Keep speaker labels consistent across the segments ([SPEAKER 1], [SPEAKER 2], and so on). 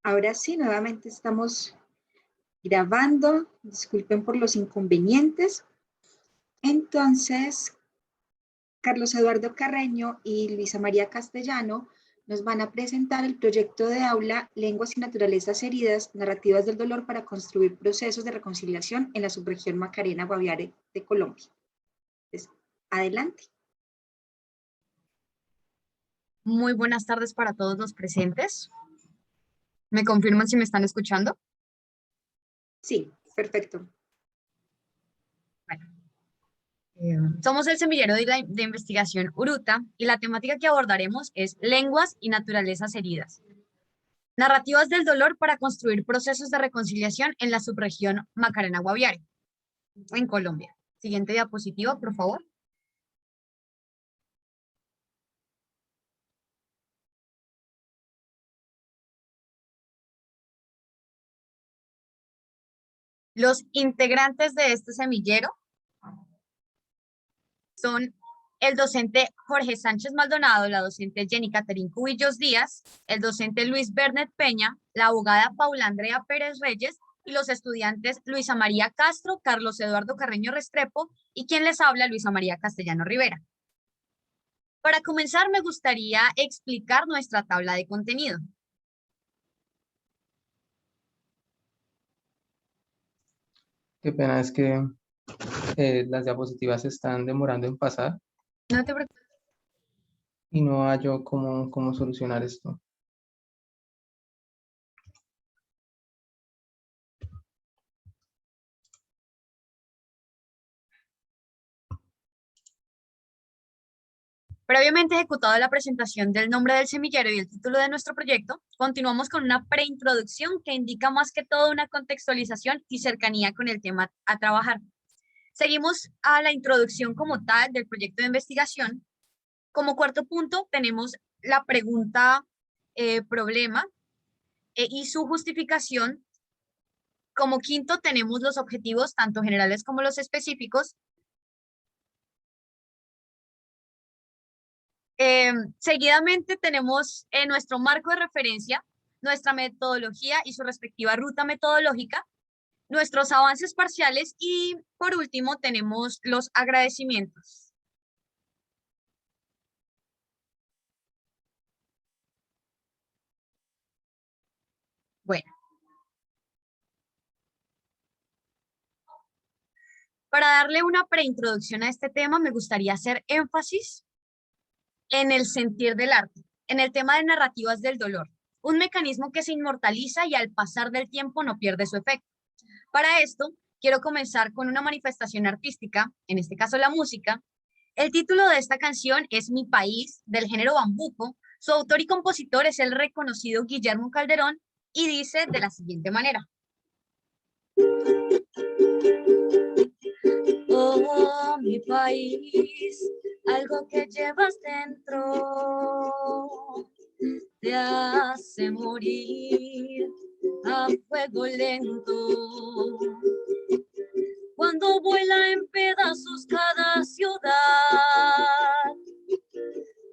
[SPEAKER 1] Ahora sí, nuevamente estamos grabando. Disculpen por los inconvenientes. Entonces, Carlos Eduardo Carreño y Luisa María Castellano nos van a presentar el proyecto de aula Lenguas y Naturalezas Heridas, Narrativas del Dolor para construir procesos de reconciliación en la subregión Macarena Guaviare de Colombia. Entonces, adelante.
[SPEAKER 2] Muy buenas tardes para todos los presentes. ¿Me confirman si me están escuchando?
[SPEAKER 1] Sí, perfecto.
[SPEAKER 2] Bueno, somos el semillero de investigación URUTA y la temática que abordaremos es lenguas y naturalezas heridas. Narrativas del dolor para construir procesos de reconciliación en la subregión Macarena Guaviare, en Colombia. Siguiente diapositiva, por favor. Los integrantes de este semillero son el docente Jorge Sánchez Maldonado, la docente Jenny Caterín Cubillos Díaz, el docente Luis Bernet Peña, la abogada Paula Andrea Pérez Reyes y los estudiantes Luisa María Castro, Carlos Eduardo Carreño Restrepo y quien les habla, Luisa María Castellano Rivera. Para comenzar, me gustaría explicar nuestra tabla de contenido.
[SPEAKER 3] Qué pena, es que las diapositivas se están demorando en pasar
[SPEAKER 2] No te preocupes.
[SPEAKER 3] y no hallo cómo solucionar esto.
[SPEAKER 2] Previamente ejecutado la presentación del nombre del semillero y el título de nuestro proyecto, continuamos con una preintroducción que indica más que todo una contextualización y cercanía con el tema a trabajar. Seguimos a la introducción como tal del proyecto de investigación. Como cuarto punto tenemos la pregunta problema y su justificación. Como quinto tenemos los objetivos tanto generales como los específicos. Seguidamente tenemos nuestro marco de referencia, nuestra metodología y su respectiva ruta metodológica, nuestros avances parciales y por último tenemos los agradecimientos. Bueno. Para darle una preintroducción a este tema, me gustaría hacer énfasis en el sentir del arte, en el tema de narrativas del dolor, un mecanismo que se inmortaliza y al pasar del tiempo no pierde su efecto. Para esto, quiero comenzar con una manifestación artística, en este caso la música. El título de esta canción es Mi País, del género bambuco. Su autor y compositor es el reconocido Guillermo Calderón y dice de la siguiente manera. Oh, mi país, algo que llevas dentro te hace morir a fuego lento. Cuando vuela en pedazos cada ciudad,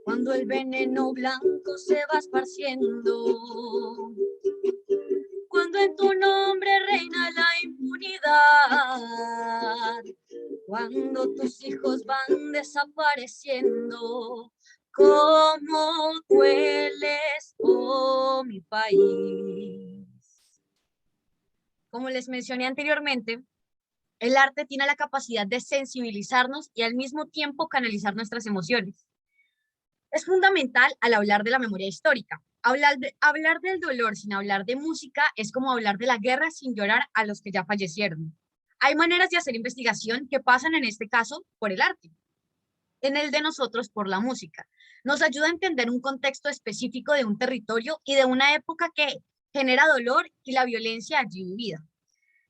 [SPEAKER 2] cuando el veneno blanco se va esparciendo, cuando en tu nombre reina la impunidad, cuando tus hijos van desapareciendo, ¿cómo dueles, oh mi país? Como les mencioné anteriormente, el arte tiene la capacidad de sensibilizarnos y al mismo tiempo canalizar nuestras emociones. Es fundamental al hablar de la memoria histórica. Hablar del dolor sin hablar de música es como hablar de la guerra sin llorar a los que ya fallecieron. Hay maneras de hacer investigación que pasan en este caso por el arte, en el de nosotros por la música. Nos ayuda a entender un contexto específico de un territorio y de una época que genera dolor y la violencia allí vivida.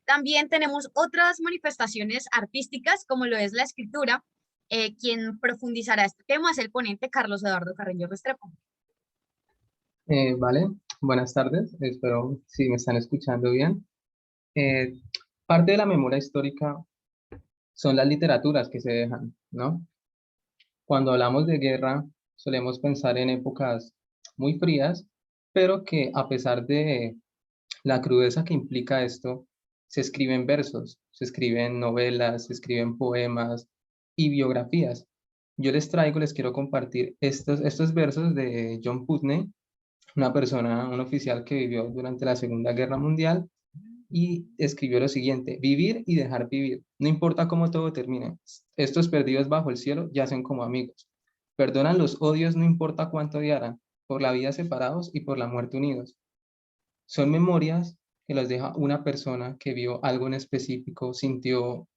[SPEAKER 2] También tenemos otras manifestaciones artísticas como lo es la escritura. Quien profundizará este tema es el ponente Carlos Eduardo Carreño Restrepo.
[SPEAKER 3] Vale, buenas tardes, espero si me están escuchando bien. Parte de la memoria histórica son las literaturas que se dejan, ¿no? Cuando hablamos de guerra, solemos pensar en épocas muy frías, pero que a pesar de La crudeza que implica esto se escribe en versos, se escriben novelas, se escriben poemas y biografías. Yo les quiero compartir estos versos de John Putney, una persona, un oficial que vivió durante la Segunda Guerra Mundial y escribió lo siguiente: vivir y dejar vivir, no importa cómo todo termine. Estos perdidos bajo el cielo yacen como amigos. Perdonan los odios, no importa cuánto odiaran, por la vida separados y por la muerte unidos. Son memorias que las deja una persona que vio algo en específico, sintió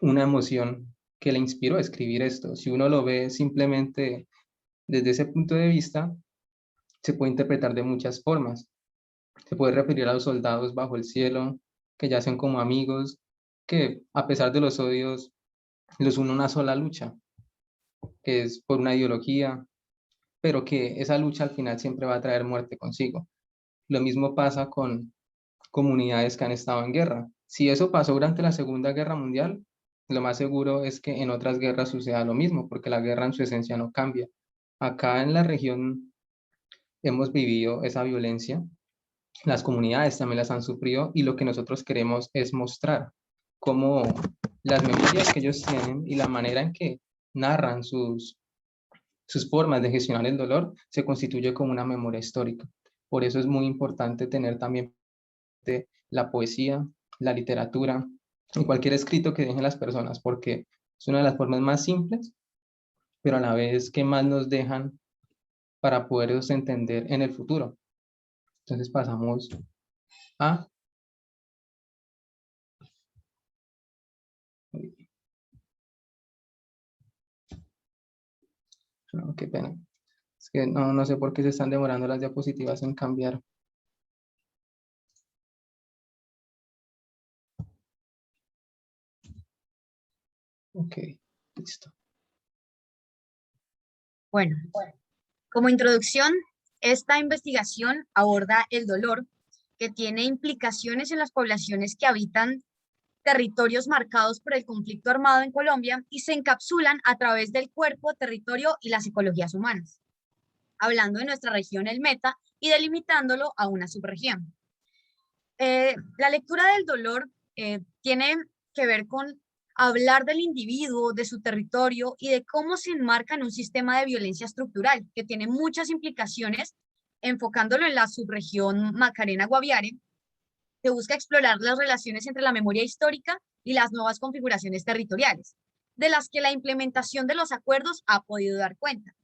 [SPEAKER 3] una emoción que le inspiró a escribir esto. Si uno lo ve simplemente desde ese punto de vista, se puede interpretar de muchas formas. Se puede referir a los soldados bajo el cielo, que yacen como amigos, que a pesar de los odios, los une una sola lucha, que es por una ideología, pero que esa lucha al final siempre va a traer muerte consigo. Lo mismo pasa con comunidades que han estado en guerra. Si eso pasó durante la Segunda Guerra Mundial, lo más seguro es que en otras guerras suceda lo mismo, porque la guerra en su esencia no cambia. Acá en la región hemos vivido esa violencia, las comunidades también las han sufrido y lo que nosotros queremos es mostrar cómo las memorias que ellos tienen y la manera en que narran sus formas de gestionar el dolor se constituye como una memoria histórica. Por eso es muy importante tener también la poesía, la literatura y cualquier escrito que dejen las personas, porque es una de las formas más simples, pero a la vez que más nos dejan para poderlos entender en el futuro. Entonces pasamos a... No, qué pena. Es que no sé por qué se están demorando las diapositivas en cambiar. Ok, listo.
[SPEAKER 2] Bueno, como introducción, esta investigación aborda el dolor que tiene implicaciones en las poblaciones que habitan territorios marcados por el conflicto armado en Colombia y se encapsulan a través del cuerpo, territorio y las ecologías humanas, hablando de nuestra región, el Meta, y delimitándolo a una subregión. La lectura del dolor tiene que ver con hablar del individuo, de su territorio y de cómo se enmarca en un sistema de violencia estructural que tiene muchas implicaciones, enfocándolo en la subregión Macarena-Guaviare, que busca explorar las relaciones entre la memoria histórica y las nuevas configuraciones territoriales, de las que la implementación de los acuerdos ha podido dar cuenta.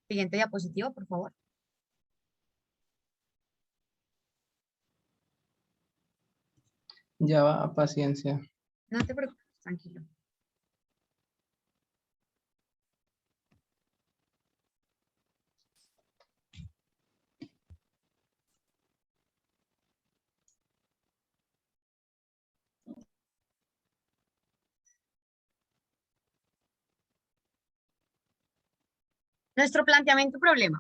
[SPEAKER 2] Siguiente diapositiva, por favor.
[SPEAKER 3] Ya va, paciencia.
[SPEAKER 2] No te preocupes, tranquilo. Nuestro planteamiento problema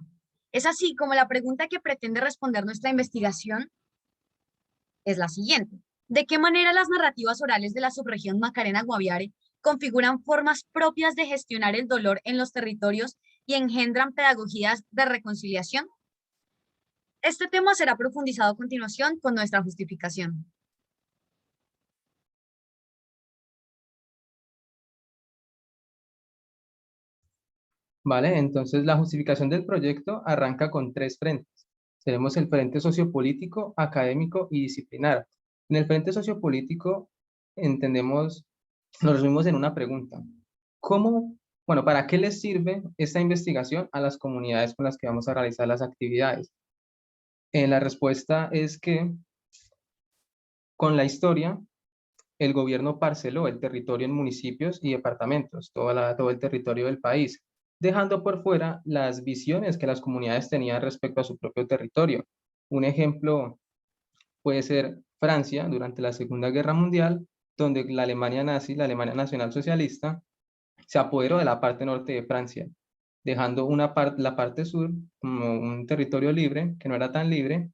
[SPEAKER 2] es así como la pregunta que pretende responder nuestra investigación es la siguiente. ¿De qué manera las narrativas orales de la subregión Macarena-Guaviare configuran formas propias de gestionar el dolor en los territorios y engendran pedagogías de reconciliación? Este tema será profundizado a continuación con nuestra justificación.
[SPEAKER 3] Vale, entonces la justificación del proyecto arranca con 3 frentes. Tenemos el frente sociopolítico, académico y disciplinar. En el frente sociopolítico entendemos, nos resumimos en una pregunta. ¿Para qué les sirve esta investigación a las comunidades con las que vamos a realizar las actividades? La respuesta es que con la historia, el gobierno parceló el territorio en municipios y departamentos, todo el territorio del país, dejando por fuera las visiones que las comunidades tenían respecto a su propio territorio. Un ejemplo puede ser Francia durante la Segunda Guerra Mundial, donde la Alemania nazi, la Alemania nacionalsocialista, se apoderó de la parte norte de Francia, dejando la parte sur como un territorio libre, que no era tan libre,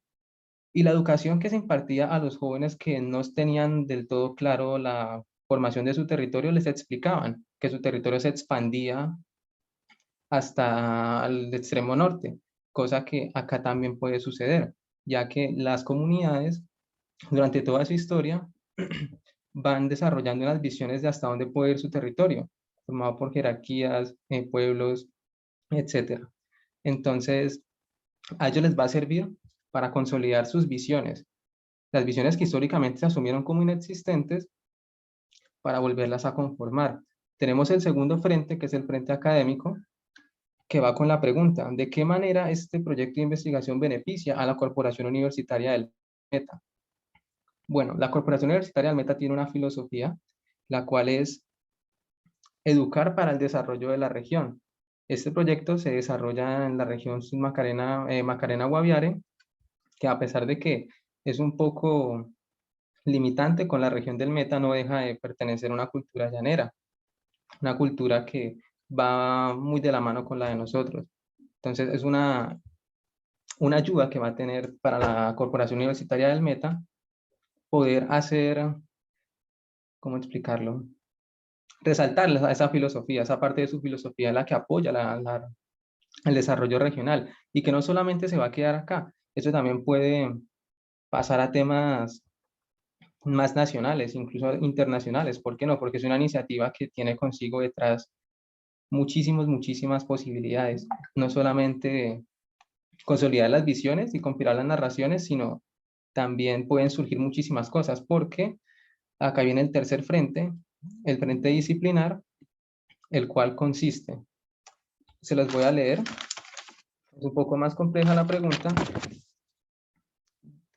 [SPEAKER 3] y la educación que se impartía a los jóvenes que no tenían del todo claro la formación de su territorio, les explicaban que su territorio se expandía hasta el extremo norte. cosa que acá también puede suceder, ya que las comunidades durante toda su historia van desarrollando unas visiones de hasta dónde puede ir su territorio, formado por jerarquías, pueblos, etcétera. Entonces, a ellos les va a servir para consolidar sus visiones, las visiones que históricamente se asumieron como inexistentes, para volverlas a conformar. Tenemos el segundo frente, que es el frente académico, que va con la pregunta: ¿de qué manera este proyecto de investigación beneficia a la Corporación Universitaria del Meta? Bueno, la Corporación Universitaria del Meta tiene una filosofía, la cual es educar para el desarrollo de la región. Este proyecto se desarrolla en la región Macarena, Macarena-Guaviare, que a pesar de que es un poco limitante con la región del Meta, no deja de pertenecer a una cultura llanera, una cultura que va muy de la mano con la de nosotros. Entonces es una ayuda que va a tener para la Corporación Universitaria del Meta poder hacer, ¿cómo explicarlo? Resaltar esa filosofía, esa parte de su filosofía la que apoya el desarrollo regional, y que no solamente se va a quedar acá, eso también puede pasar a temas más nacionales, incluso internacionales. ¿Por qué no? Porque es una iniciativa que tiene consigo detrás muchísimas posibilidades, no solamente consolidar las visiones y compilar las narraciones, sino también pueden surgir muchísimas cosas, porque acá viene el tercer frente, el frente disciplinar, el cual consiste, se los voy a leer, es un poco más compleja la pregunta: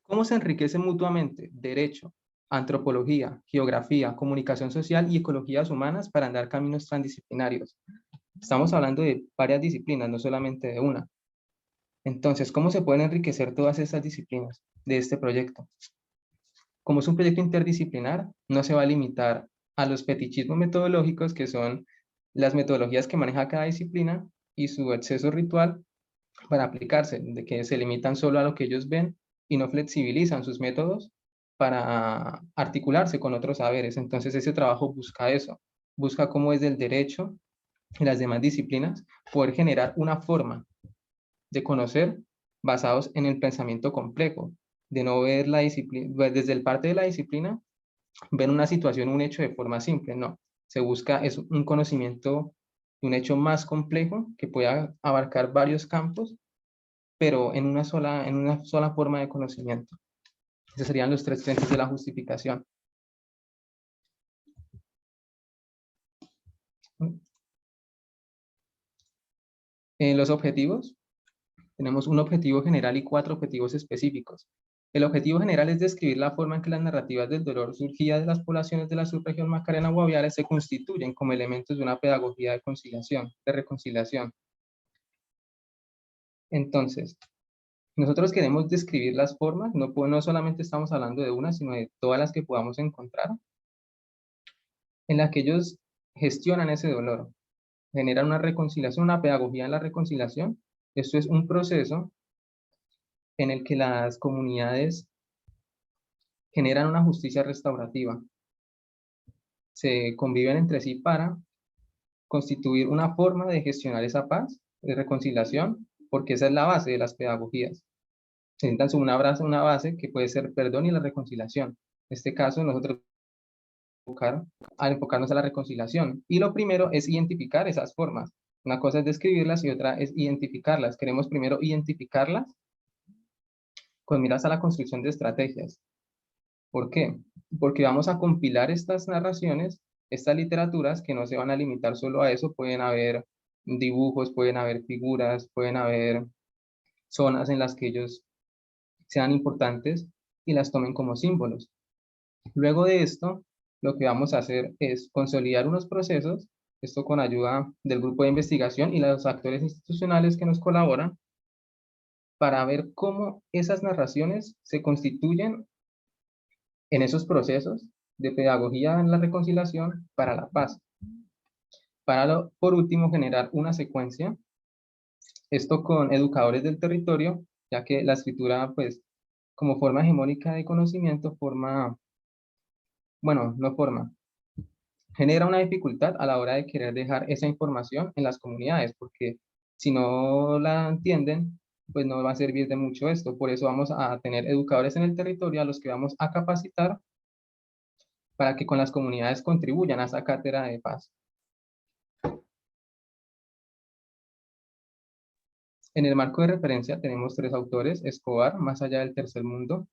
[SPEAKER 3] ¿cómo se enriquece mutuamente derecho, antropología, geografía, comunicación social y ecologías humanas para andar caminos transdisciplinarios? Estamos hablando de varias disciplinas, no solamente de una. Entonces, ¿cómo se pueden enriquecer todas estas disciplinas de este proyecto? Como es un proyecto interdisciplinar, no se va a limitar a los fetichismos metodológicos, que son las metodologías que maneja cada disciplina y su exceso ritual para aplicarse, de que se limitan solo a lo que ellos ven y no flexibilizan sus métodos para articularse con otros saberes. Entonces ese trabajo busca eso, busca cómo desde el derecho y las demás disciplinas poder generar una forma de conocer basados en el pensamiento complejo, de no ver la disciplina, desde el parte de la disciplina, ver una situación, un hecho de forma simple, no. Se busca es un conocimiento de un hecho más complejo que pueda abarcar varios campos, pero en una sola forma de conocimiento. Esos serían los tres frentes de la justificación. En los objetivos, tenemos un objetivo general y 4 objetivos específicos. El objetivo general es describir la forma en que las narrativas del dolor surgidas de las poblaciones de la subregión Macarena-Guaviare se constituyen como elementos de una pedagogía de conciliación, de reconciliación. Entonces, nosotros queremos describir las formas, no solamente estamos hablando de una, sino de todas las que podamos encontrar, en las que ellos gestionan ese dolor, generan una reconciliación, una pedagogía en la reconciliación. Esto es un proceso en el que las comunidades generan una justicia restaurativa, se conviven entre sí para constituir una forma de gestionar esa paz, de reconciliación, porque esa es la base de las pedagogías. Se sientan sobre una base que puede ser perdón y la reconciliación. En este caso, nosotros al enfocarnos a la reconciliación. Y lo primero es identificar esas formas. Una cosa es describirlas y otra es identificarlas. Queremos primero identificarlas con miras a la construcción de estrategias. ¿Por qué? Porque vamos a compilar estas narraciones, estas literaturas, que no se van a limitar solo a eso. Pueden haber dibujos, pueden haber figuras, pueden haber zonas en las que ellos sean importantes y las tomen como símbolos. Luego de esto, lo que vamos a hacer es consolidar unos procesos, esto con ayuda del grupo de investigación y los actores institucionales que nos colaboran, para ver cómo esas narraciones se constituyen en esos procesos de pedagogía en la reconciliación para la paz. Por último, generar una secuencia, esto con educadores del territorio, ya que la escritura, pues, como forma hegemónica de conocimiento, genera una dificultad a la hora de querer dejar esa información en las comunidades, porque si no la entienden, pues no va a servir de mucho esto. Por eso vamos a tener educadores en el territorio a los que vamos a capacitar para que con las comunidades contribuyan a esa cátedra de paz. En el marco de referencia tenemos 3 autores: Escobar, Más allá del tercer mundo,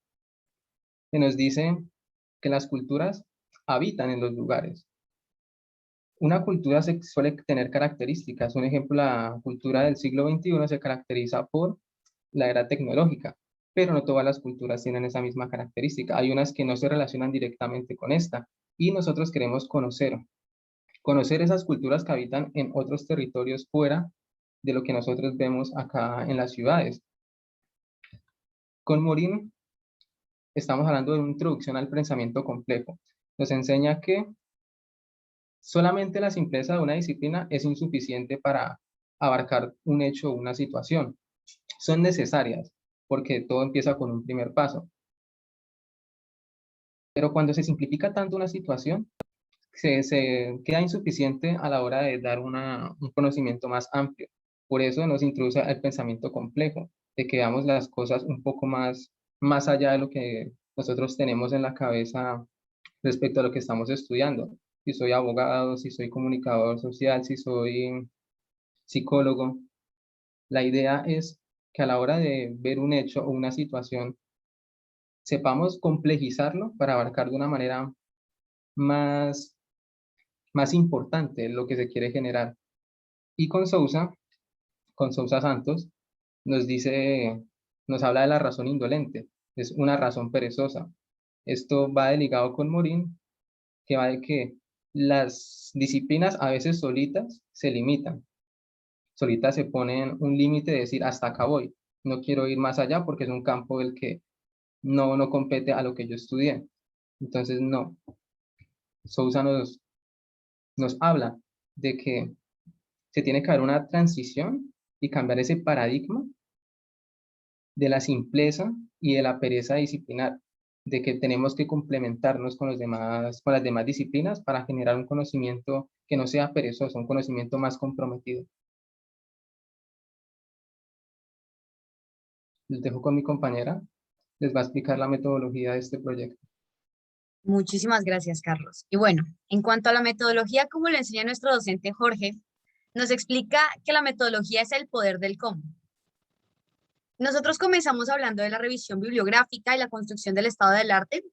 [SPEAKER 3] que nos dice que las culturas habitan en los lugares. Una cultura suele tener características. Un ejemplo, la cultura del siglo XXI se caracteriza por la era tecnológica, pero no todas las culturas tienen esa misma característica. Hay unas que no se relacionan directamente con esta, y nosotros queremos conocer esas culturas que habitan en otros territorios fuera de lo que nosotros vemos acá en las ciudades. Con Morín estamos hablando de una introducción al pensamiento complejo. Nos enseña que solamente la simpleza de una disciplina es insuficiente para abarcar un hecho o una situación. Son necesarias, porque todo empieza con un primer paso. Pero cuando se simplifica tanto una situación, se queda insuficiente a la hora de dar un conocimiento más amplio. Por eso nos introduce el pensamiento complejo, de que veamos las cosas un poco más allá de lo que nosotros tenemos en la cabeza respecto a lo que estamos estudiando. Si soy abogado, si soy comunicador social, si soy psicólogo. La idea es que a la hora de ver un hecho o una situación, sepamos complejizarlo para abarcar de una manera más, más importante lo que se quiere generar. Y con Sousa Santos, nos dice, nos habla de la razón indolente, es una razón perezosa. Esto va de ligado con Morín, que va de que las disciplinas a veces solitas se limitan, solitas se ponen un límite de decir hasta acá voy, no quiero ir más allá porque es un campo del que no compete a lo que yo estudié. Entonces no, Sousa nos habla de que se tiene que haber una transición y cambiar ese paradigma de la simpleza y de la pereza disciplinar, de que tenemos que complementarnos con con las demás disciplinas para generar un conocimiento que no sea perezoso, un conocimiento más comprometido. Les dejo con mi compañera, les va a explicar la metodología de este proyecto.
[SPEAKER 2] Muchísimas gracias, Carlos. Y bueno, en cuanto a la metodología, como le enseña nuestro docente Jorge, nos explica que la metodología es el poder del cómo. Nosotros comenzamos hablando de la revisión bibliográfica y la construcción del estado del arte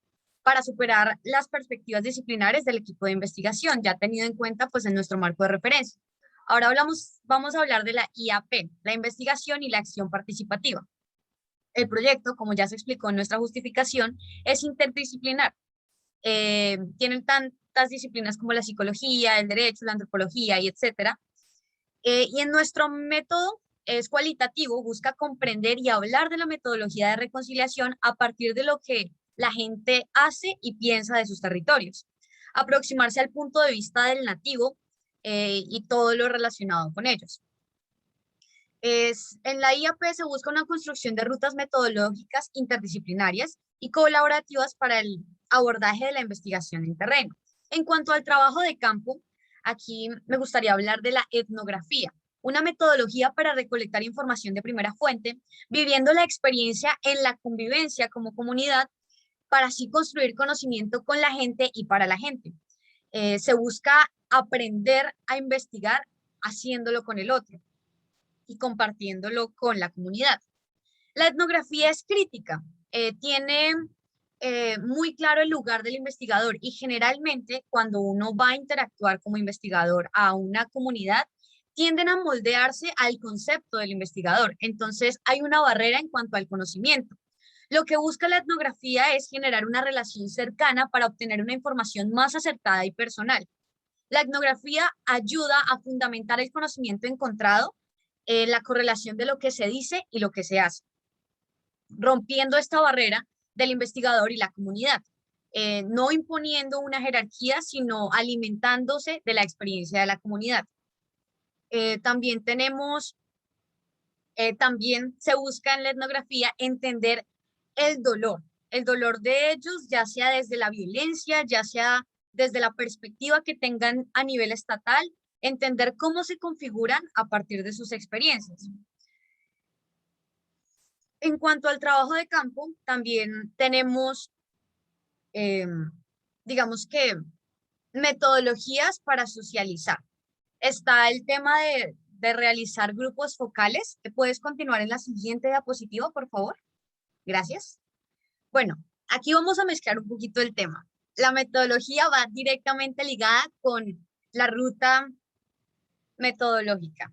[SPEAKER 2] para superar las perspectivas disciplinares del equipo de investigación, ya tenido en cuenta pues en nuestro marco de referencia. Ahora vamos a hablar de la IAP, la investigación y la acción participativa. El proyecto, como ya se explicó en nuestra justificación, es interdisciplinar. Tienen tantas disciplinas como la psicología, el derecho, la antropología y etcétera. Y en nuestro método es cualitativo, busca comprender y hablar de la metodología de reconciliación a partir de lo que la gente hace y piensa de sus territorios. Aproximarse al punto de vista del nativo y todo lo relacionado con ellos. En la IAP se busca una construcción de rutas metodológicas interdisciplinarias y colaborativas para el abordaje de la investigación en terreno. En cuanto al trabajo de campo, aquí me gustaría hablar de la etnografía, una metodología para recolectar información de primera fuente, viviendo la experiencia en la convivencia como comunidad, para así construir conocimiento con la gente y para la gente. Se busca aprender a investigar haciéndolo con el otro y compartiéndolo con la comunidad. La etnografía es crítica, tiene muy claro el lugar del investigador y generalmente cuando uno va a interactuar como investigador a una comunidad, tienden a moldearse al concepto del investigador. Entonces hay una barrera en cuanto al conocimiento. Lo que busca la etnografía es generar una relación cercana para obtener una información más acertada y personal. La etnografía ayuda a fundamentar el conocimiento encontrado, la correlación de lo que se dice y lo que se hace, rompiendo esta barrera del investigador y la comunidad, no imponiendo una jerarquía, sino alimentándose de la experiencia de la comunidad. También se busca en la etnografía entender el dolor de ellos, ya sea desde la violencia, ya sea desde la perspectiva que tengan a nivel estatal, entender cómo se configuran a partir de sus experiencias. En cuanto al trabajo de campo, también tenemos, digamos que, metodologías para socializar. Está el tema de realizar grupos focales. ¿Puedes continuar en la siguiente diapositiva, por favor? Gracias. Bueno, aquí vamos a mezclar un poquito el tema. La metodología va directamente ligada con la ruta metodológica.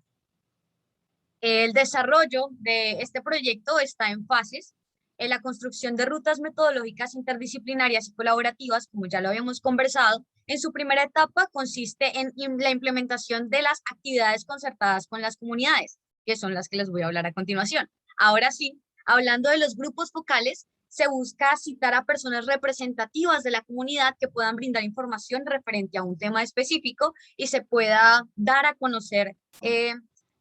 [SPEAKER 2] El desarrollo de este proyecto está en fases. En la construcción de rutas metodológicas interdisciplinarias y colaborativas, como ya lo habíamos conversado, en su primera etapa consiste en la implementación de las actividades concertadas con las comunidades, que son las que les voy a hablar a continuación. Ahora sí, hablando de los grupos focales, se busca citar a personas representativas de la comunidad que puedan brindar información referente a un tema específico y se pueda dar a conocer,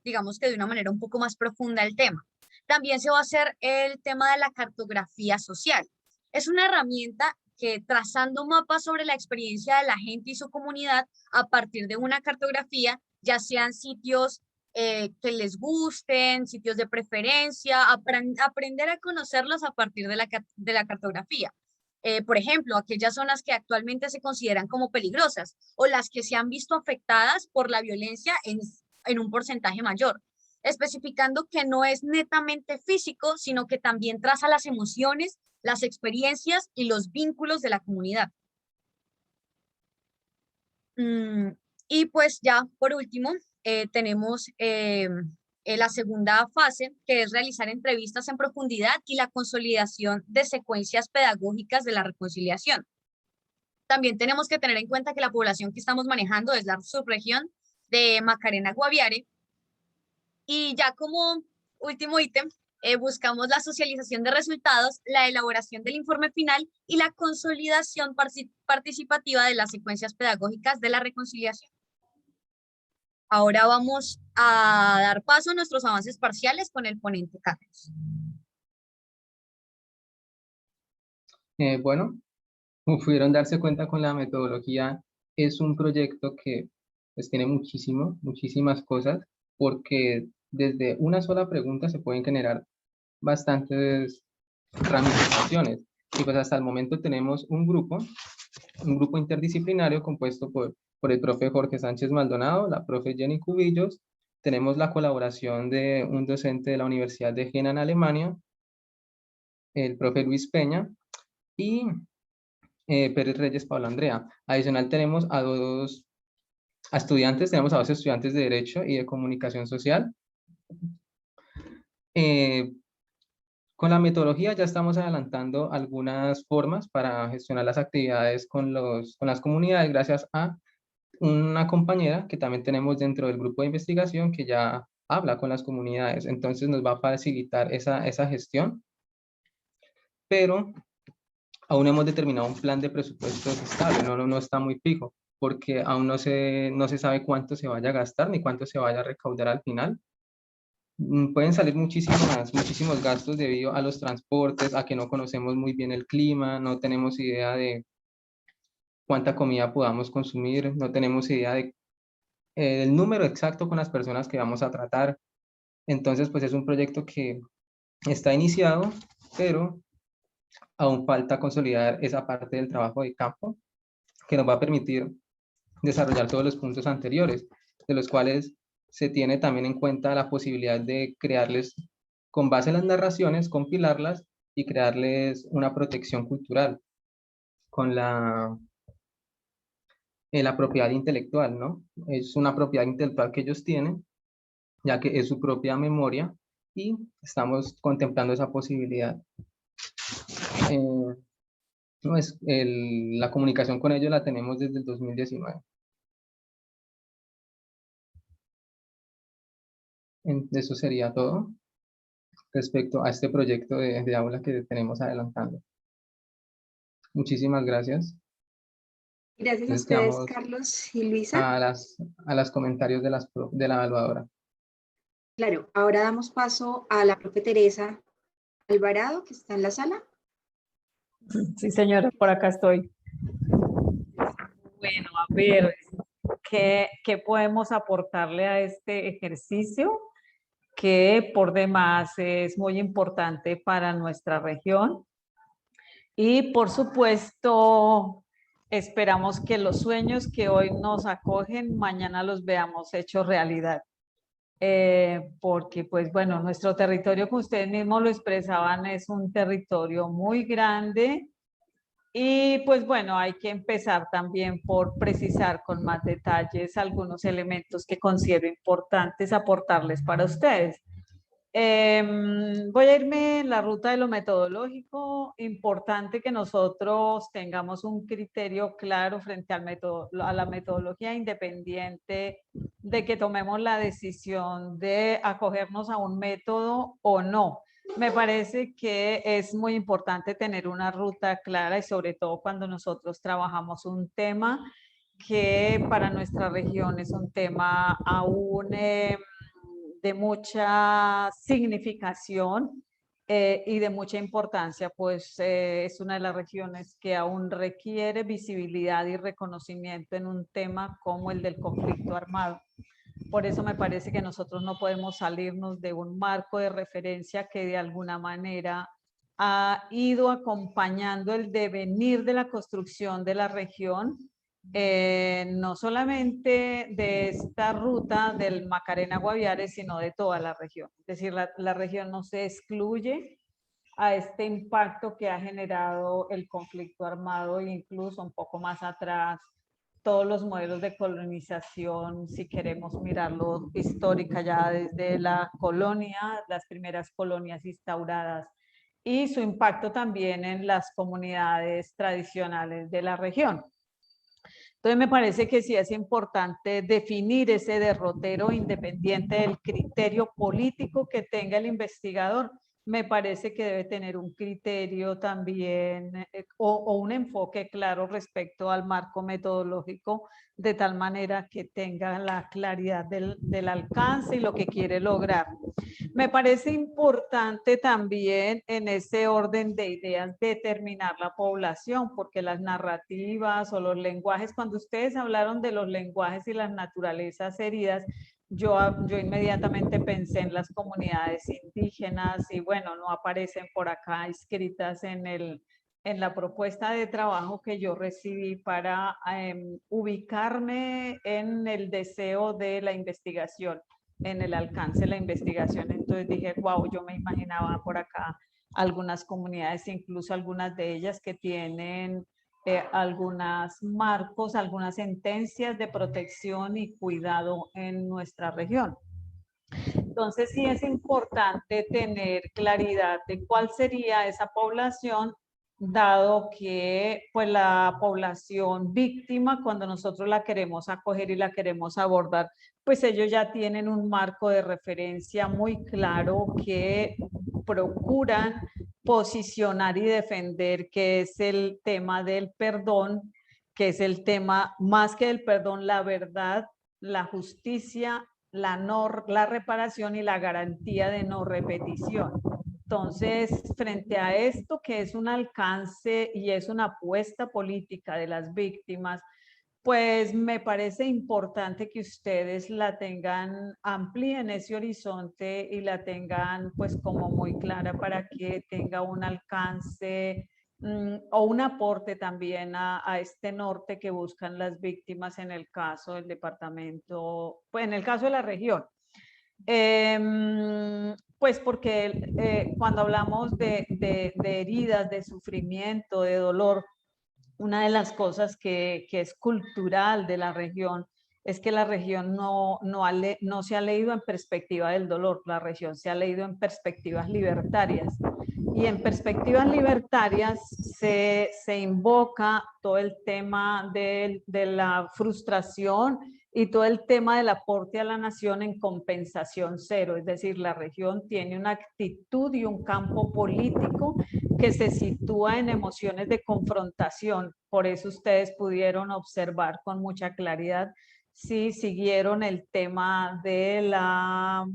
[SPEAKER 2] digamos que de una manera un poco más profunda el tema. También se va a hacer el tema de la cartografía social. Es una herramienta que, trazando mapas sobre la experiencia de la gente y su comunidad a partir de una cartografía, ya sean sitios que les gusten, sitios de preferencia, aprender a conocerlos a partir de la cartografía. Por ejemplo, aquellas zonas que actualmente se consideran como peligrosas o las que se han visto afectadas por la violencia en un porcentaje mayor, especificando que no es netamente físico, sino que también traza las emociones, las experiencias y los vínculos de la comunidad. Y pues ya por último, tenemos la segunda fase, que es realizar entrevistas en profundidad y la consolidación de secuencias pedagógicas de la reconciliación. También tenemos que tener en cuenta que la población que estamos manejando es la subregión de Macarena Guaviare. Y ya como último ítem, buscamos la socialización de resultados, la elaboración del informe final y la consolidación participativa de las secuencias pedagógicas de la reconciliación. Ahora vamos a dar paso a nuestros avances parciales con el ponente Carlos.
[SPEAKER 3] Bueno, como pudieron darse cuenta con la metodología, es un proyecto que pues, tiene muchísimas cosas, porque desde una sola pregunta se pueden generar bastantes ramificaciones. Y pues hasta el momento tenemos un grupo interdisciplinario compuesto por el profe Jorge Sánchez Maldonado, la profe Jenny Cubillos, tenemos la colaboración de un docente de la Universidad de Jena en Alemania, el profe Luis Peña, y Pérez Reyes Pablo Andrea. Adicional tenemos a dos estudiantes de Derecho y de Comunicación Social. Con la metodología ya estamos adelantando algunas formas para gestionar las actividades con las comunidades gracias a una compañera que también tenemos dentro del grupo de investigación que ya habla con las comunidades. Entonces nos va a facilitar esa gestión, pero aún hemos determinado un plan de presupuestos estable, no está muy fijo, porque aún no se sabe cuánto se vaya a gastar ni cuánto se vaya a recaudar al final. Pueden salir muchísimos gastos debido a los transportes, a que no conocemos muy bien el clima, no tenemos idea de cuánta comida podamos consumir, no tenemos idea de el número exacto con las personas que vamos a tratar. Entonces, pues es un proyecto que está iniciado, pero aún falta consolidar esa parte del trabajo de campo que nos va a permitir desarrollar todos los puntos anteriores, de los cuales se tiene también en cuenta la posibilidad de crearles, con base en las narraciones, compilarlas y crearles una protección cultural con la propiedad intelectual, ¿no? Es una propiedad intelectual que ellos tienen, ya que es su propia memoria y estamos contemplando esa posibilidad. No es la comunicación con ellos la tenemos desde el 2019. Eso sería todo respecto a este proyecto de aula que tenemos adelantando. Muchísimas gracias.
[SPEAKER 1] Gracias a
[SPEAKER 3] Entonces
[SPEAKER 1] ustedes,
[SPEAKER 3] quedamos
[SPEAKER 1] Carlos y Luisa.
[SPEAKER 3] a las comentarios de la evaluadora.
[SPEAKER 1] Claro, ahora damos paso a la profe Teresa Alvarado, que está en la sala.
[SPEAKER 4] Sí, señora, por acá estoy. Bueno, a ver, ¿qué podemos aportarle a este ejercicio? que por demás es muy importante para nuestra región. Y por supuesto, esperamos que los sueños que hoy nos acogen, mañana los veamos hechos realidad. Porque pues bueno, nuestro territorio, como ustedes mismos lo expresaban, es un territorio muy grande y pues bueno, hay que empezar también por precisar con más detalles algunos elementos que considero importantes aportarles para ustedes. Voy a irme en la ruta de lo metodológico. Importante que nosotros tengamos un criterio claro frente al a la metodología, independiente de que tomemos la decisión de acogernos a un método o no. Me parece que es muy importante tener una ruta clara y sobre todo cuando nosotros trabajamos un tema que para nuestra región es un tema aún de mucha significación y de mucha importancia, pues es una de las regiones que aún requiere visibilidad y reconocimiento en un tema como el del conflicto armado. Por eso me parece que nosotros no podemos salirnos de un marco de referencia que de alguna manera ha ido acompañando el devenir de la construcción de la región, no solamente de esta ruta del Macarena-Guaviare, sino de toda la región. Es decir, la región no se excluye a este impacto que ha generado el conflicto armado e incluso un poco más atrás todos los modelos de colonización, si queremos mirarlo histórica ya desde la colonia, las primeras colonias instauradas y su impacto también en las comunidades tradicionales de la región. Entonces me parece que sí es importante definir ese derrotero independiente del criterio político que tenga el investigador. Me parece que debe tener un criterio también o un enfoque claro respecto al marco metodológico, de tal manera que tenga la claridad del alcance y lo que quiere lograr. Me parece importante también en ese orden de ideas determinar la población, porque las narrativas o los lenguajes, cuando ustedes hablaron de los lenguajes y las naturalezas heridas, yo inmediatamente pensé en las comunidades indígenas y bueno, no aparecen por acá escritas en la propuesta de trabajo que yo recibí para ubicarme en el deseo de la investigación, en el alcance de la investigación. Entonces dije, wow, yo me imaginaba por acá algunas comunidades, incluso algunas de ellas que tienen algunos marcos, algunas sentencias de protección y cuidado en nuestra región. Entonces sí es importante tener claridad de cuál sería esa población, dado que pues la población víctima, cuando nosotros la queremos acoger y la queremos abordar, pues ellos ya tienen un marco de referencia muy claro que procuran posicionar y defender, que es el tema del perdón, que es el tema más que del perdón, la verdad, la justicia, la reparación y la garantía de no repetición. Entonces, frente a esto, que es un alcance y es una apuesta política de las víctimas, pues me parece importante que ustedes la tengan, amplíen ese horizonte y la tengan pues como muy clara para que tenga un alcance o un aporte también a este norte que buscan las víctimas en el caso del departamento, pues en el caso de la región. Pues porque cuando hablamos de heridas, de sufrimiento, de dolor, una de las cosas que es cultural de la región es que la región no se ha leído en perspectiva del dolor, la región se ha leído en perspectivas libertarias. Y en perspectivas libertarias se invoca todo el tema de la frustración y todo el tema del aporte a la nación en compensación cero. Es decir, la región tiene una actitud y un campo político que se sitúa en emociones de confrontación. Por eso ustedes pudieron observar con mucha claridad si siguieron el tema de la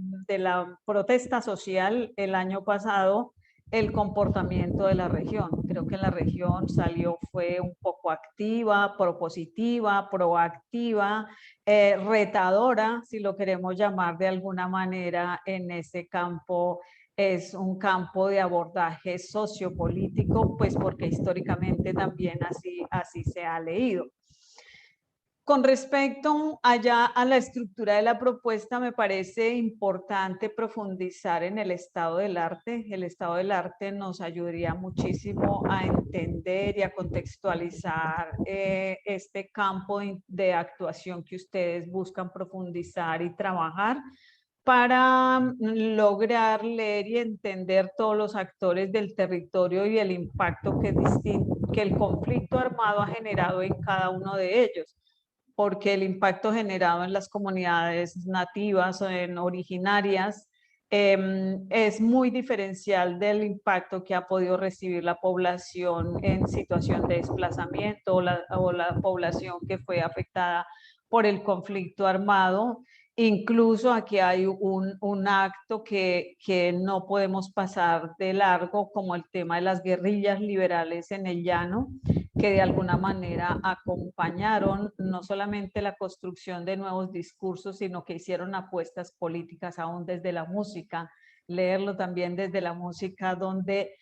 [SPEAKER 4] protesta social el año pasado, el comportamiento de la región. Creo que la región fue un poco activa, propositiva, proactiva, retadora, si lo queremos llamar de alguna manera, en ese campo. Es un campo de abordaje sociopolítico, pues porque históricamente también así se ha leído. Con respecto allá a la estructura de la propuesta, me parece importante profundizar en el estado del arte. El estado del arte nos ayudaría muchísimo a entender y a contextualizar este campo de actuación que ustedes buscan profundizar y trabajar para lograr leer y entender todos los actores del territorio y el impacto que el conflicto armado ha generado en cada uno de ellos, porque el impacto generado en las comunidades nativas o en originarias es muy diferencial del impacto que ha podido recibir la población en situación de desplazamiento o la población que fue afectada por el conflicto armado. Incluso aquí hay un acto que no podemos pasar de largo, como el tema de las guerrillas liberales en el llano, que de alguna manera acompañaron no solamente la construcción de nuevos discursos, sino que hicieron apuestas políticas aún desde la música. Leerlo también desde la música, donde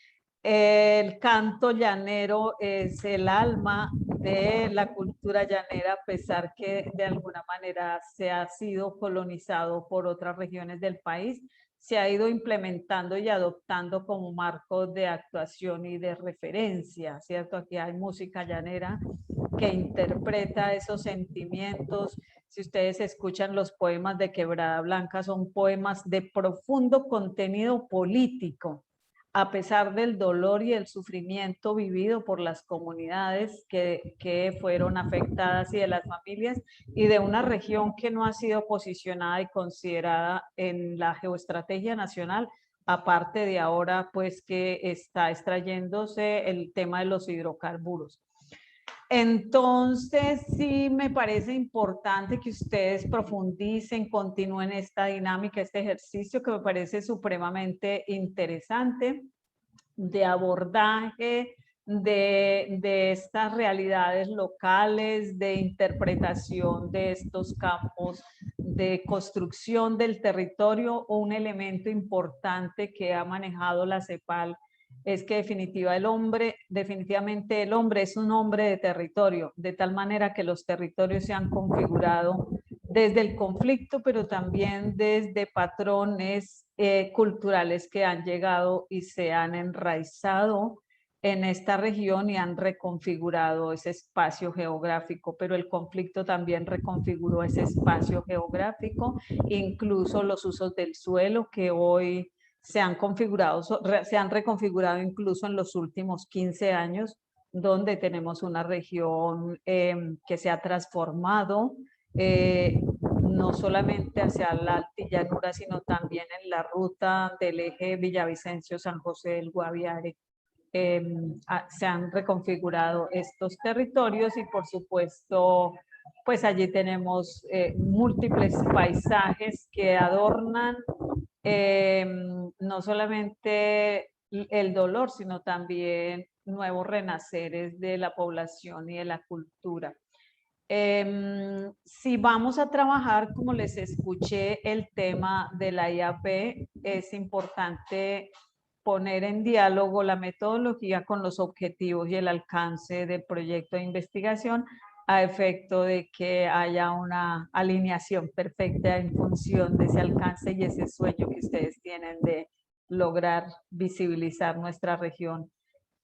[SPEAKER 4] el canto llanero es el alma de la cultura llanera, a pesar que de alguna manera se ha sido colonizado por otras regiones del país, se ha ido implementando y adoptando como marco de actuación y de referencia, ¿cierto? Aquí hay música llanera que interpreta esos sentimientos. Si ustedes escuchan los poemas de Quebrada Blanca, son poemas de profundo contenido político, a pesar del dolor y el sufrimiento vivido por las comunidades que fueron afectadas y de las familias, y de una región que no ha sido posicionada y considerada en la geoestrategia nacional, aparte de ahora pues que está extrayéndose el tema de los hidrocarburos. Entonces, sí me parece importante que ustedes profundicen, continúen esta dinámica, este ejercicio que me parece supremamente interesante de abordaje de estas realidades locales, de interpretación de estos campos, de construcción del territorio. Un elemento importante que ha manejado la CEPAL es que definitivamente el hombre es un hombre de territorio, de tal manera que los territorios se han configurado desde el conflicto, pero también desde patrones culturales que han llegado y se han enraizado en esta región y han reconfigurado ese espacio geográfico, pero el conflicto también reconfiguró ese espacio geográfico, incluso los usos del suelo que hoy se han reconfigurado incluso en los últimos 15 años, donde tenemos una región que se ha transformado, no solamente hacia la altillanura, sino también en la ruta del eje Villavicencio-San José del Guaviare. Se han reconfigurado estos territorios y por supuesto pues allí tenemos múltiples paisajes que adornan no solamente el dolor, sino también nuevos renaceres de la población y de la cultura. Si vamos a trabajar, como les escuché, el tema de la IAP, es importante poner en diálogo la metodología con los objetivos y el alcance del proyecto de investigación, a efecto de que haya una alineación perfecta en función de ese alcance y ese sueño que ustedes tienen de lograr visibilizar nuestra región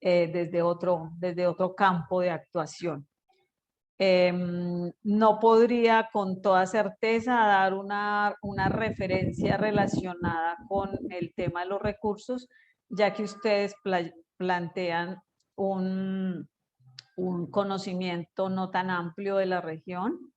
[SPEAKER 4] desde otro campo de actuación. No podría con toda certeza dar una referencia relacionada con el tema de los recursos, ya que ustedes plantean un conocimiento no tan amplio de la región,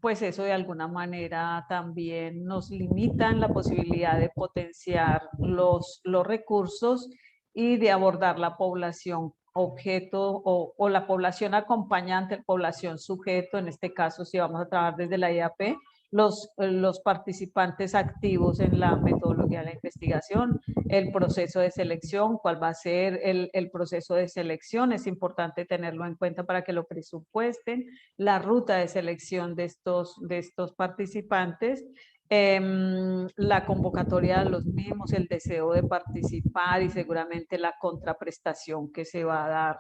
[SPEAKER 4] pues eso de alguna manera también nos limita en la posibilidad de potenciar los recursos y de abordar la población objeto o la población acompañante, población sujeto, en este caso si vamos a trabajar desde la IAP, los participantes activos en la metodología de la investigación, el proceso de selección, cuál va a ser el proceso de selección, es importante tenerlo en cuenta para que lo presupuesten, la ruta de selección de estos participantes, la convocatoria de los mismos, el deseo de participar y seguramente la contraprestación que se va a dar.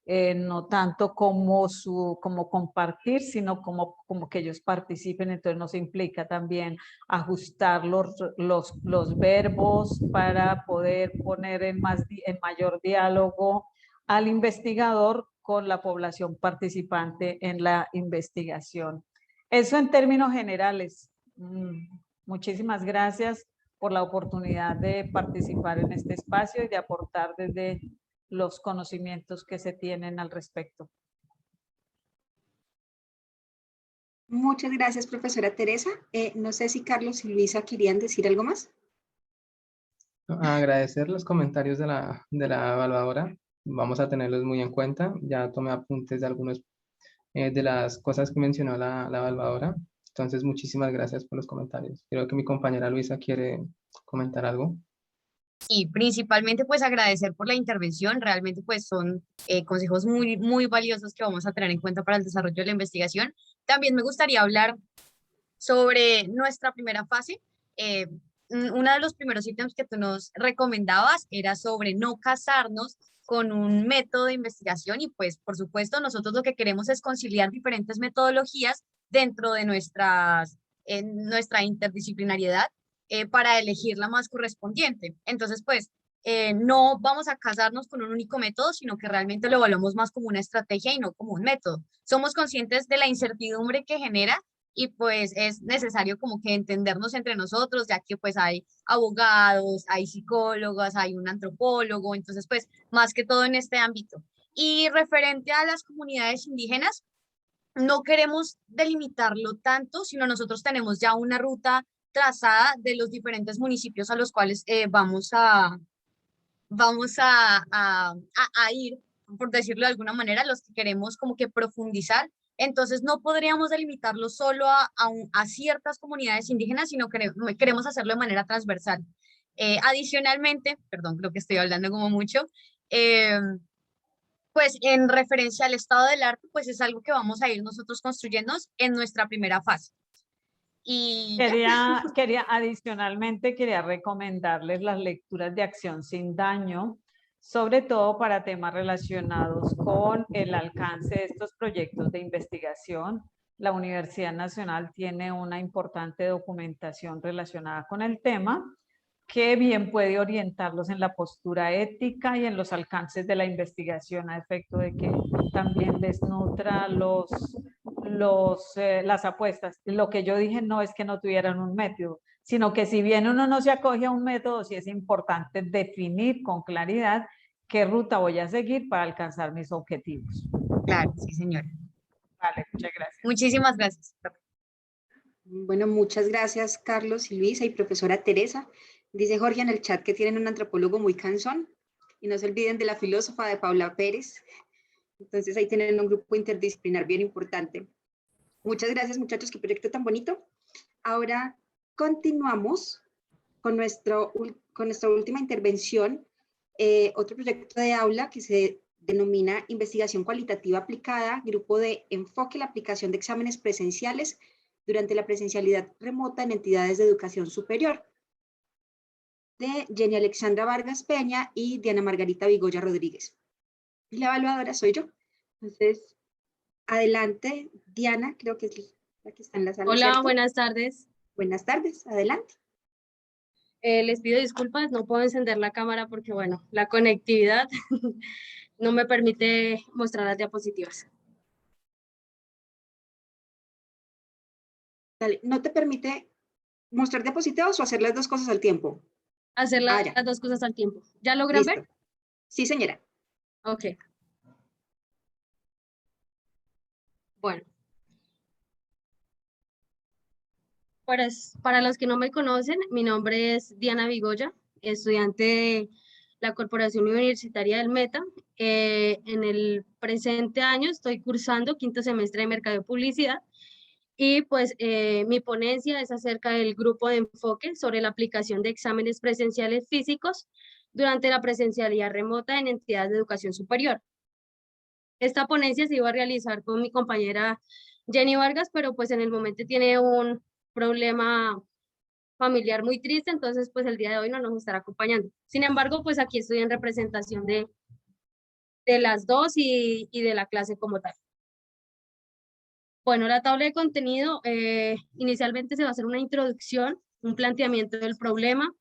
[SPEAKER 4] No tanto como compartir, sino como que ellos participen. Entonces nos implica también ajustar los verbos para poder poner en mayor diálogo al investigador con la población participante en la investigación. Eso en términos generales. Muchísimas gracias por la oportunidad de participar en este espacio y de aportar desde los conocimientos que se tienen al respecto.
[SPEAKER 1] Muchas gracias, profesora Teresa. No sé si Carlos y Luisa querían decir algo más.
[SPEAKER 3] Agradecer los comentarios de la evaluadora. Vamos a tenerlos muy en cuenta. Ya tomé apuntes de algunos de las cosas que mencionó la evaluadora. Entonces, muchísimas gracias por los comentarios. Creo que mi compañera Luisa quiere comentar algo.
[SPEAKER 2] Y principalmente pues agradecer por la intervención, realmente pues son consejos muy valiosos que vamos a tener en cuenta para el desarrollo de la investigación. También me gustaría hablar sobre nuestra primera fase. Uno de los primeros ítems que tú nos recomendabas era sobre no casarnos con un método de investigación y pues por supuesto nosotros lo que queremos es conciliar diferentes metodologías dentro de nuestra interdisciplinariedad para elegir la más correspondiente. Entonces pues no vamos a casarnos con un único método, sino que realmente lo evaluamos más como una estrategia y no como un método. Somos conscientes de la incertidumbre que genera y pues es necesario como que entendernos entre nosotros, ya que pues hay abogados, hay psicólogos, hay un antropólogo, entonces pues más que todo en este ámbito. Y referente a las comunidades indígenas, no queremos delimitarlo tanto, sino nosotros tenemos ya una ruta trazada de los diferentes municipios a los cuales vamos a ir, por decirlo de alguna manera, los que queremos como que profundizar. Entonces no podríamos delimitarlo solo a ciertas comunidades indígenas, sino que queremos hacerlo de manera transversal. Adicionalmente, perdón, creo que estoy hablando como mucho, pues en referencia al estado del arte, pues es algo que vamos a ir nosotros construyendo en nuestra primera fase. Y
[SPEAKER 4] Adicionalmente, quería recomendarles las lecturas de Acción sin Daño, sobre todo para temas relacionados con el alcance de estos proyectos de investigación. La Universidad Nacional tiene una importante documentación relacionada con el tema, que bien puede orientarlos en la postura ética y en los alcances de la investigación, a efecto de que también les nutra las apuestas. Lo que yo dije no es que no tuvieran un método, sino que si bien uno no se acoge a un método, sí es importante definir con claridad qué ruta voy a seguir para alcanzar mis objetivos.
[SPEAKER 2] Claro, sí, señora.
[SPEAKER 4] Vale, muchas gracias.
[SPEAKER 2] Muchísimas gracias.
[SPEAKER 1] Bueno, muchas gracias, Carlos y Luisa y profesora Teresa. Dice Jorge en el chat que tienen un antropólogo muy cansón. Y no se olviden de la filósofa de Paula Pérez. Entonces ahí tienen un grupo interdisciplinar bien importante. Muchas gracias, muchachos, qué proyecto tan bonito. Ahora continuamos con nuestra última intervención, otro proyecto de aula que se denomina Investigación Cualitativa Aplicada, grupo de enfoque a la aplicación de exámenes presenciales durante la presencialidad remota en entidades de educación superior, de Jenny Alexandra Vargas Peña y Diana Margarita Vigoya Rodríguez. Y la evaluadora soy yo. Entonces, adelante, Diana, creo que es la que está en la sala.
[SPEAKER 5] Hola,
[SPEAKER 1] ¿cierto?
[SPEAKER 5] buenas tardes.
[SPEAKER 1] Buenas tardes, adelante.
[SPEAKER 5] Les pido disculpas, no puedo encender la cámara porque, bueno, la conectividad no me permite mostrar las diapositivas.
[SPEAKER 1] Dale, ¿no te permite mostrar diapositivas o hacer las dos cosas al tiempo?
[SPEAKER 5] Hacer las dos cosas al tiempo. ¿Ya logran ver?
[SPEAKER 1] Sí, señora.
[SPEAKER 5] Ok. Bueno. Para los que no me conocen, mi nombre es Diana Vigoya, estudiante de la Corporación Universitaria del Meta. En el presente año estoy cursando quinto semestre de Mercado y Publicidad Y pues mi ponencia es acerca del grupo de enfoque sobre la aplicación de exámenes presenciales físicos durante la presencialidad remota en entidades de educación superior. Esta ponencia se iba a realizar con mi compañera Jenny Vargas, pero pues en el momento tiene un problema familiar muy triste, entonces pues el día de hoy no nos estará acompañando. Sin embargo, pues aquí estoy en representación de las dos y de la clase como tal. Bueno, la tabla de contenido inicialmente se va a hacer una introducción, un planteamiento del problema,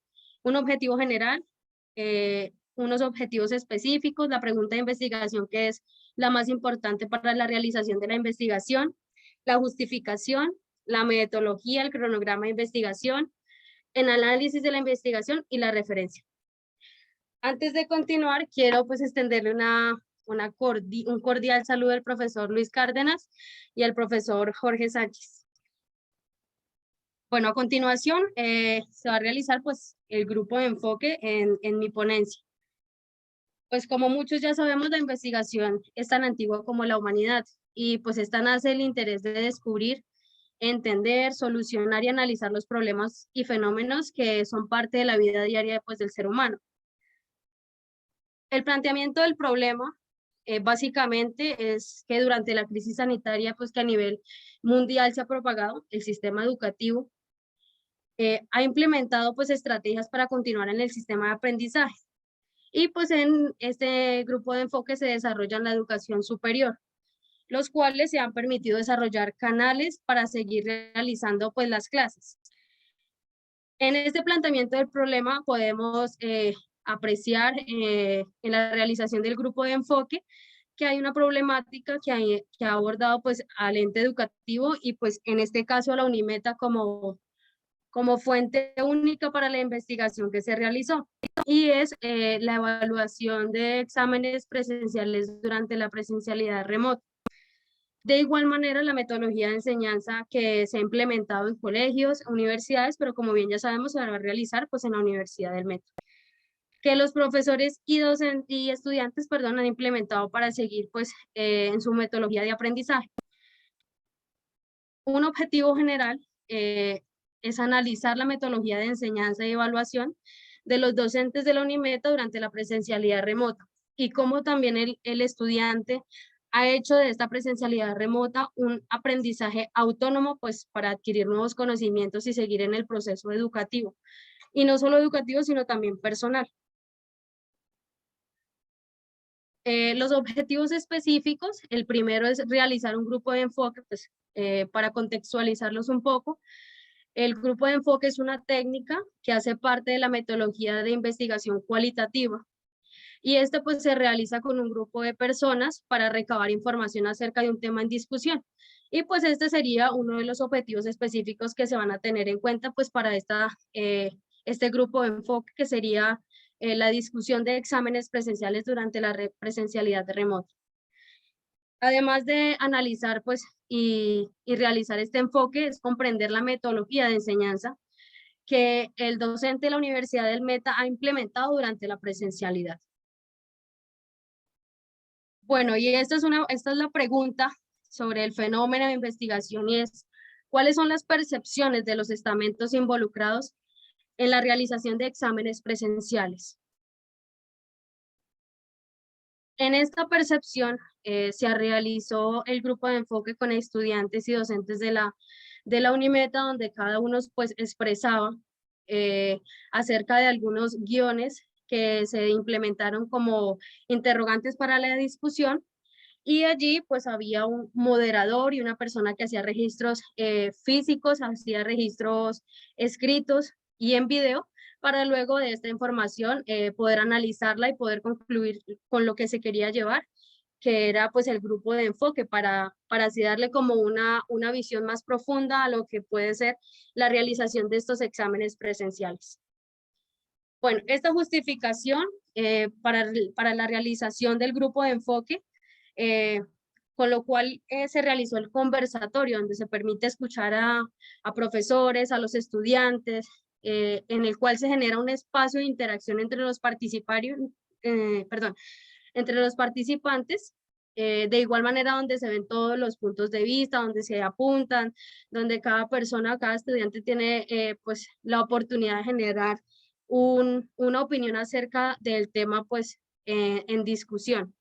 [SPEAKER 5] un objetivo general, unos objetivos específicos, la pregunta de investigación que es la más importante para la realización de la investigación, la justificación, la metodología, el cronograma de investigación, el análisis de la investigación y la referencia. Antes de continuar, quiero pues extenderle un cordial saludo al profesor Luis Cárdenas y al profesor Jorge Sánchez. Bueno, a continuación se va a realizar pues el grupo de enfoque en mi ponencia. Pues como muchos ya sabemos, la investigación es tan antigua como la humanidad y pues esta nace el interés de descubrir, entender, solucionar y analizar los problemas y fenómenos que son parte de la vida diaria pues, del ser humano. El planteamiento del problema básicamente es que durante la crisis sanitaria pues que a nivel mundial se ha propagado, el sistema educativo ha implementado pues estrategias para continuar en el sistema de aprendizaje. Y pues en este grupo de enfoque se desarrolla la educación superior, los cuales se han permitido desarrollar canales para seguir realizando pues las clases. En este planteamiento del problema podemos apreciar en la realización del grupo de enfoque que hay una problemática que ha abordado pues al ente educativo y pues en este caso a la Unimeta como fuente única para la investigación que se realizó, y es la evaluación de exámenes presenciales durante la presencialidad remota. De igual manera, la metodología de enseñanza que se ha implementado en colegios, universidades, pero como bien ya sabemos, se va a realizar pues, en la Universidad del Meta, que los profesores y estudiantes han implementado para seguir pues, en su metodología de aprendizaje. Un objetivo general es analizar la metodología de enseñanza y evaluación de los docentes de la Unimeta durante la presencialidad remota y cómo también el estudiante ha hecho de esta presencialidad remota un aprendizaje autónomo pues para adquirir nuevos conocimientos y seguir en el proceso educativo. Y no solo educativo, sino también personal. Los objetivos específicos, el primero es realizar un grupo de enfoque, pues para contextualizarlos un poco. El grupo de enfoque es una técnica que hace parte de la metodología de investigación cualitativa. Y este pues se realiza con un grupo de personas para recabar información acerca de un tema en discusión. Y pues este sería uno de los objetivos específicos que se van a tener en cuenta pues para este grupo de enfoque, que sería la discusión de exámenes presenciales durante la presencialidad remota. Además de analizar pues, y realizar este enfoque, es comprender la metodología de enseñanza que el docente de la Universidad del Meta ha implementado durante la presencialidad. Bueno, y esta es la pregunta sobre el fenómeno de investigación, y es, ¿cuáles son las percepciones de los estamentos involucrados en la realización de exámenes presenciales? En esta percepción se realizó el grupo de enfoque con estudiantes y docentes de la Unimeta, donde cada uno pues expresaba acerca de algunos guiones que se implementaron como interrogantes para la discusión, y allí pues había un moderador y una persona que hacía registros físicos, hacía registros escritos y en video, para luego de esta información poder analizarla y poder concluir con lo que se quería llevar, que era pues el grupo de enfoque, para así darle como una visión más profunda a lo que puede ser la realización de estos exámenes presenciales. Bueno, esta justificación para la realización del grupo de enfoque, con lo cual se realizó el conversatorio, donde se permite escuchar a profesores, a los estudiantes, en el cual se genera un espacio de interacción entre los participantes, de igual manera donde se ven todos los puntos de vista, donde se apuntan, donde cada persona, cada estudiante tiene pues la oportunidad de generar una opinión acerca del tema pues en discusión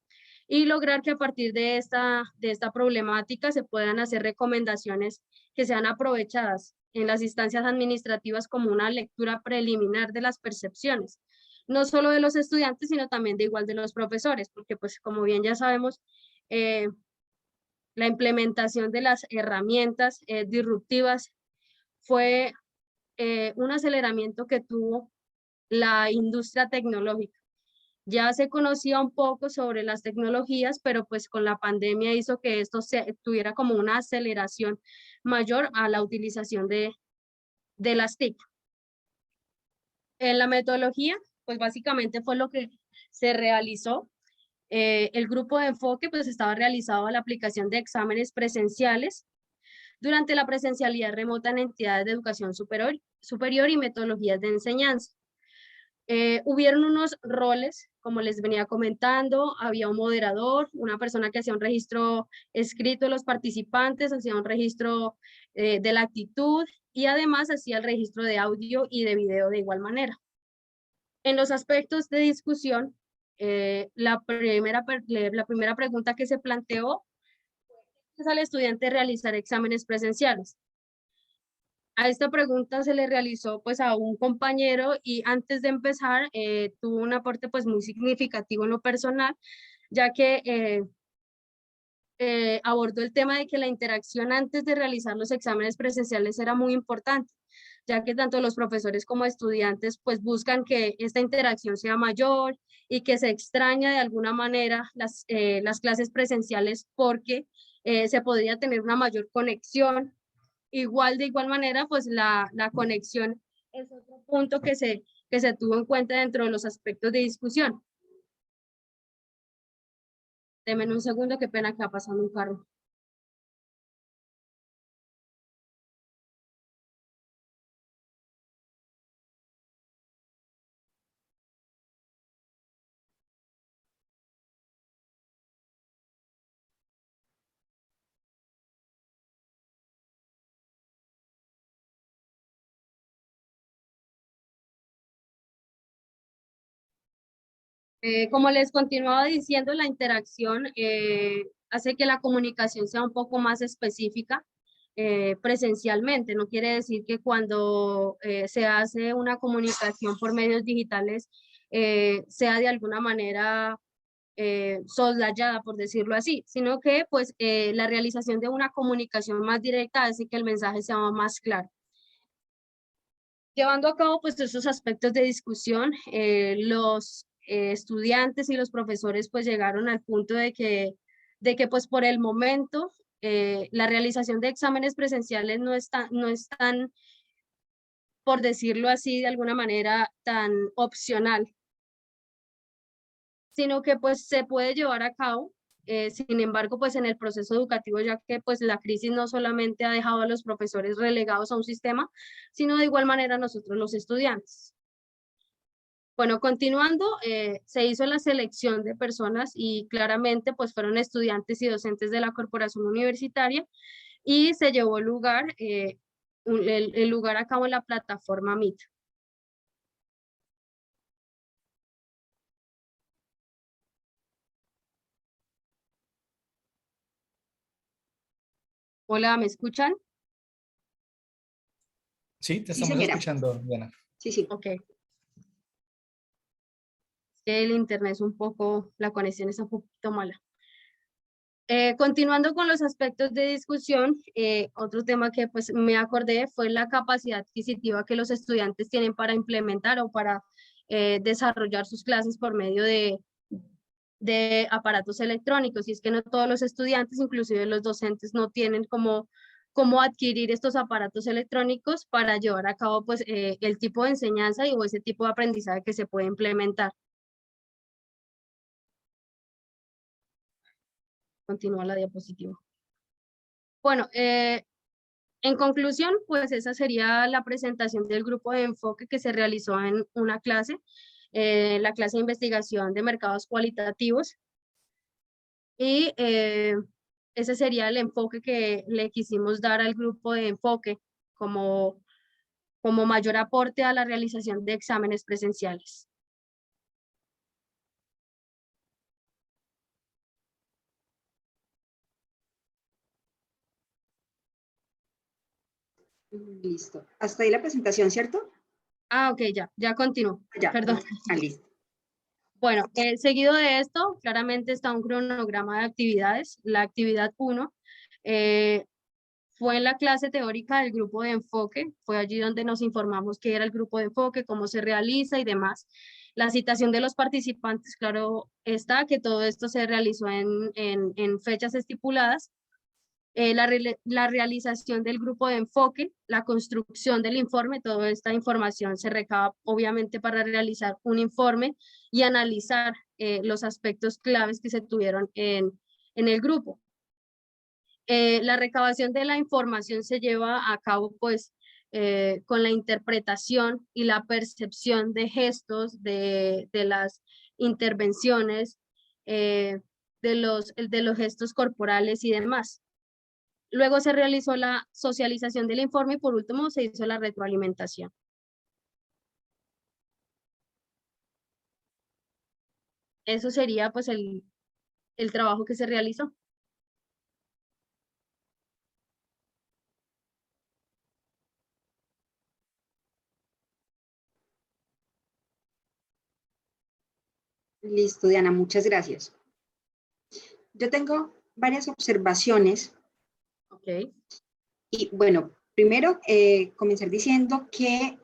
[SPEAKER 5] y lograr que a partir de esta problemática se puedan hacer recomendaciones que sean aprovechadas en las instancias administrativas como una lectura preliminar de las percepciones, no solo de los estudiantes, sino también de igual de los profesores, porque pues como bien ya sabemos, la implementación de las herramientas disruptivas fue un aceleramiento que tuvo la industria tecnológica. Ya se conocía un poco sobre las tecnologías, pero pues con la pandemia hizo que esto tuviera como una aceleración mayor a la utilización de las TIC. En la metodología, pues básicamente fue lo que se realizó. El grupo de enfoque pues estaba realizado a la aplicación de exámenes presenciales durante la presencialidad remota en entidades de educación superior y metodologías de enseñanza. Hubieron unos roles, como les venía comentando, había un moderador, una persona que hacía un registro escrito de los participantes, hacía un registro de la actitud y además hacía el registro de audio y de video de igual manera. En los aspectos de discusión, la primera pregunta que se planteó es al estudiante realizar exámenes presenciales. A esta pregunta se le realizó pues a un compañero y antes de empezar tuvo un aporte pues muy significativo en lo personal, ya que abordó el tema de que la interacción antes de realizar los exámenes presenciales era muy importante, ya que tanto los profesores como estudiantes pues buscan que esta interacción sea mayor y que se extraña de alguna manera las clases presenciales porque se podría tener una mayor conexión. De igual manera, pues la conexión es otro punto que se tuvo en cuenta dentro de los aspectos de discusión. Denme un segundo, qué pena que va pasando un carro. Como les continuaba diciendo, la interacción hace que la comunicación sea un poco más específica presencialmente. No quiere decir que cuando se hace una comunicación por medios digitales sea de alguna manera soslayada, por decirlo así, sino que pues la realización de una comunicación más directa hace que el mensaje sea más claro. Llevando a cabo pues esos aspectos de discusión, los estudiantes y los profesores pues llegaron al punto de que pues por el momento la realización de exámenes presenciales no es tan, por decirlo así de alguna manera, tan opcional, sino que pues se puede llevar a cabo. Sin embargo, pues en el proceso educativo, ya que pues la crisis no solamente ha dejado a los profesores relegados a un sistema, sino de igual manera a nosotros los estudiantes. Bueno, continuando, se hizo la selección de personas y claramente pues fueron estudiantes y docentes de la corporación universitaria y se llevó el lugar a cabo en la plataforma Meet. Hola, ¿me escuchan?
[SPEAKER 6] Sí, te
[SPEAKER 1] Sí,
[SPEAKER 6] estamos
[SPEAKER 1] señora.
[SPEAKER 6] escuchando, Diana.
[SPEAKER 1] Sí, sí.
[SPEAKER 5] Ok. El internet es un poco, la conexión es un poquito mala. Continuando con los aspectos de discusión, otro tema que pues me acordé fue la capacidad adquisitiva que los estudiantes tienen para implementar o para desarrollar sus clases por medio de aparatos electrónicos. Y es que no todos los estudiantes, inclusive los docentes, no tienen cómo adquirir estos aparatos electrónicos para llevar a cabo pues el tipo de enseñanza o ese tipo de aprendizaje que se puede implementar. Continúa la diapositiva. Bueno, en conclusión, pues esa sería la presentación del grupo de enfoque que se realizó en una clase, la clase de investigación de mercados cualitativos. Y ese sería el enfoque que le quisimos dar al grupo de enfoque como mayor aporte a la realización de exámenes presenciales.
[SPEAKER 1] Listo. Hasta ahí la presentación, ¿cierto?
[SPEAKER 5] Ah, ok, ya continúo.
[SPEAKER 1] Ya.
[SPEAKER 5] Perdón.
[SPEAKER 1] Listo.
[SPEAKER 5] Bueno, seguido de esto, claramente está un cronograma de actividades. La actividad 1 fue en la clase teórica del grupo de enfoque. Fue allí donde nos informamos qué era el grupo de enfoque, cómo se realiza y demás. La citación de los participantes, claro está, que todo esto se realizó en fechas estipuladas. La realización del grupo de enfoque, la construcción del informe, toda esta información se recaba obviamente para realizar un informe y analizar los aspectos claves que se tuvieron en el grupo. La recabación de la información se lleva a cabo pues con la interpretación y la percepción de gestos, de las intervenciones, de los gestos corporales y demás. Luego se realizó la socialización del informe y por último se hizo la retroalimentación. Eso sería pues el trabajo que se realizó.
[SPEAKER 1] Listo, Diana, muchas gracias. Yo tengo varias observaciones.
[SPEAKER 5] Ok.
[SPEAKER 1] Y bueno, primero comenzar diciendo que